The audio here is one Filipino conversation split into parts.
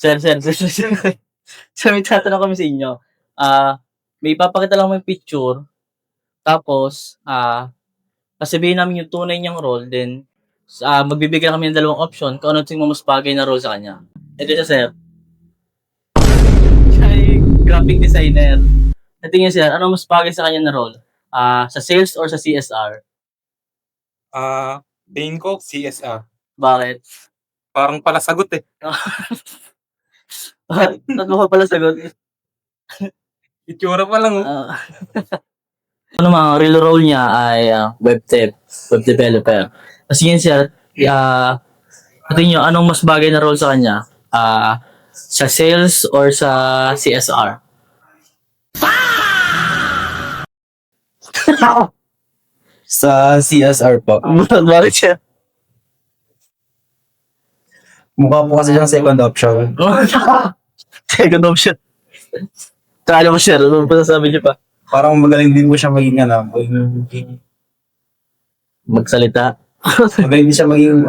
Sir. Sir, may tatanong kami sa inyo. May ipapakita lang kami picture, tapos, sasabihin namin yung tunay niyang role, then, magbibigay kami ng dalawang option kung ano tingin mo mas bagay na role sa kanya. Ito siya, sir. Siya ay graphic designer. Sa tingin sir, ano mas bagay sa kanya na role? Sa sales or sa CSR? Tingin ko, CSR. Bakit? Parang pala sagot eh. Tatlo ka pala sagot. Itsura pa lang oh. Ano mga real role niya ay web developer. Kasi yun siya, tingin nyo, anong mas bagay na role sa kanya? Sa sales or sa CSR? Sa CSR po. Bakit siya? Mukha po kasi siyang second option. Second option. Kala mo siya, ano pa sasabi niyo pa? Parang magaling din po siya maging Magsalita. magaling din siya maging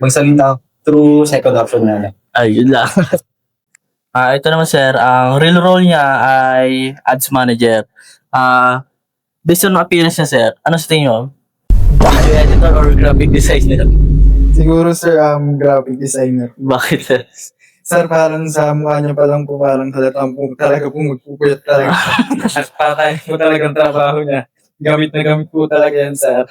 magsalita through second option na. Ay, yun lang. Ito naman sir, ang real role niya ay ads manager. Based on appearance niya sir, ano sa tingin nyo? Video editor or graphic designer? Siguro sir, graphic designer. Bakit sir? Sir, parang sa mukha niya pa lang po, parang halatang po talaga po magpupuyat talaga. At patay po talaga ang trabaho niya. Gamit na gamit po talaga yan sir.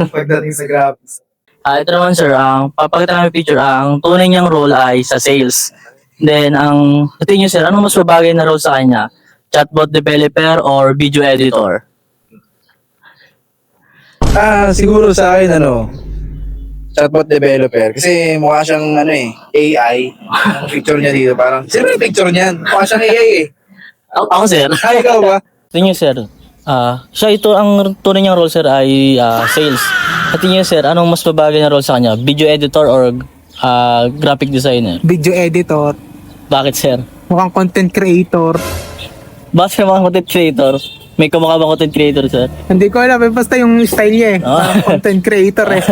Pagdating sa graphics. Ito naman sir, ang papakita namin picture, ang tunay niyang role ay sa sales. Then, sa tingin nyo sir, ano mas mabagay na role sa kanya? Chatbot developer or video editor? Siguro sa akin chatbot developer. Kasi mukha siyang AI. Ang picture niya dito parang, sino yung picture niyan? Mukha siyang AI eh. Ako sir. Ay, ikaw ba? Tingin nyo sir, ang tunay niyang role sir ay sales. At tingin nyo sir, anong mas mabagay na role sa kanya? Video editor or graphic designer? Video editor, Bakit sir? mukhang content creator. Bakit mga content creator? May kumukha bang content creator sir? Hindi ko alam, basta yung style niya eh. Oh. Parang content creator eh.